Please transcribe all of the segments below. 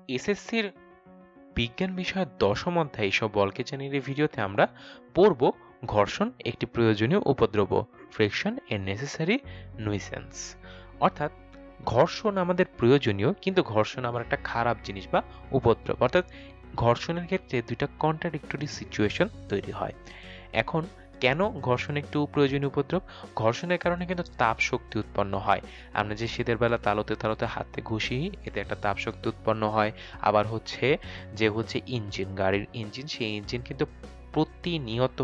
এসএসসির বিজ্ঞান বিষয়ের ১০ম অধ্যায় এইসব বলকে জানিয়ে এই ভিডিওতে আমরা পড়ব ঘর্ষণ একটি প্রয়োজনীয় উপদ্রব, ফ্রিকশন এ নেসেসারি নুইসেন্স। অর্থাৎ ঘর্ষণ আমাদের প্রয়োজনীয়, কিন্তু ঘর্ষণ আমার একটা খারাপ জিনিস বা উপদ্রব। অর্থাৎ ঘর্ষণের ক্ষেত্রে দুইটা কন্ট্রাডিক্টরি সিচুয়েশন তৈরি হয়। এখন কেন ঘর্ষণ একটু প্রয়োজনীয় উপদ্রব? ঘর্ষণের কারণে কিন্তু তাপ শক্তি উৎপন্ন হয়। আমরা যে শীতের বেলা তালুতে তালুতে হাতে ঘুষি, এতে একটা তাপ শক্তি উৎপন্ন হয়। আবার হচ্ছে ইঞ্জিন, গাড়ির ইঞ্জিন, সেই ইঞ্জিন কিন্তু প্রতিনিয়ত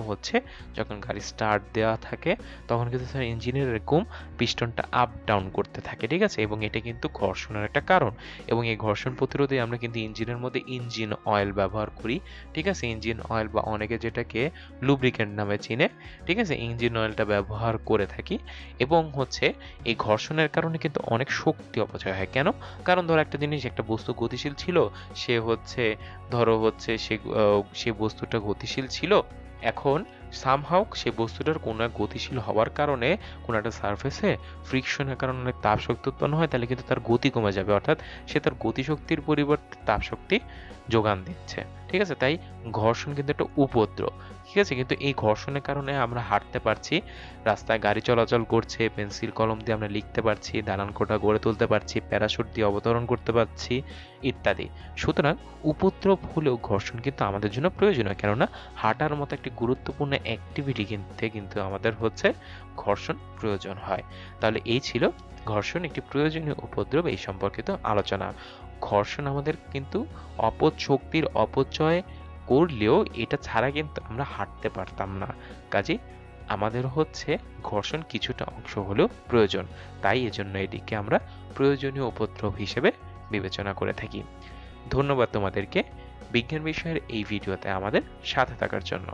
যখন গাড়ি স্টার্ট দেওয়া থাকে তখন কিন্তু তার ইঞ্জিনের এরকম পিস্টনটা আপ ডাউন করতে থাকে, ঠিক আছে? এবং এটা কিন্তু ঘর্ষণের একটা কারণ। এবং এই ঘর্ষণ প্রতিরোধে আমরা কিন্তু ইঞ্জিনের মধ্যে ইঞ্জিন অয়েল ব্যবহার করি, ঠিক আছে? ইঞ্জিন অয়েল বা অনেকে যেটাকে লুব্রিকেন্ট নামে চিনে, ঠিক আছে? ইঞ্জিন অয়েলটা ব্যবহার করে থাকি। এবং এই ঘর্ষণের কারণে কিন্তু অনেক শক্তি অপচয় হয়। কেন? কারণ ধরো একটা জিনিস, একটা বস্তু গতিশীল ছিল, সে সে বস্তুটা গতিশীল ছিল। এখন সামহাউ সেই বস্তুটার কোনো এক গতিশীল হওয়ার কারণে কোনো একটা সারফেসে ফ্রিকশনের কারণে অনেক তাপ শক্তি উৎপন্ন হয়, তাহলে কিন্তু তার গতি কমে যাবে। অর্থাৎ সে তার গতিশক্তির পরিবর্তে তাপ শক্তি যোগান দিচ্ছে, ঠিক আছে? তাই ঘর্ষণ কিন্তু একটা উপদ্রব, ঠিক আছে? কিন্তু এই ঘর্ষণের কারণে আমরা হাঁটতে পারছি, রাস্তায় গাড়ি চলাচল করছে, পেন্সিল কলম দিয়ে আমরা লিখতে পারছি, দালান কোঠা গড়ে তুলতে পারছি, প্যারাশুট দিয়ে অবতরণ করতে পারছি ইত্যাদি। সুতরাং উপদ্রব হলেও ঘর্ষণ কিন্তু আমাদের জন্য প্রয়োজনীয়, কেননা হাঁটার মতো একটি গুরুত্বপূর্ণ অ্যাক্টিভিটি কিন্তু আমাদের ঘর্ষণ প্রয়োজন হয়। তাহলে এই ছিল ঘর্ষণ একটি প্রয়োজনীয় উপদ্রব এই সম্পর্কিত আলোচনা। ঘর্ষণ আমাদের কিন্তু শক্তির অপচয় করলেও এটা ছাড়া কিন্তু আমরা হাঁটতে পারতাম না। কাজেই আমাদের ঘর্ষণ কিছুটা অংশ হলেও প্রয়োজন, তাই এজন্য এটিকে আমরা প্রয়োজনীয় উপদ্রব হিসেবে বিবেচনা করে থাকি। ধন্যবাদ তোমাদেরকে বিজ্ঞান বিষয়ের এই ভিডিওতে আমাদের সাথে থাকার জন্য।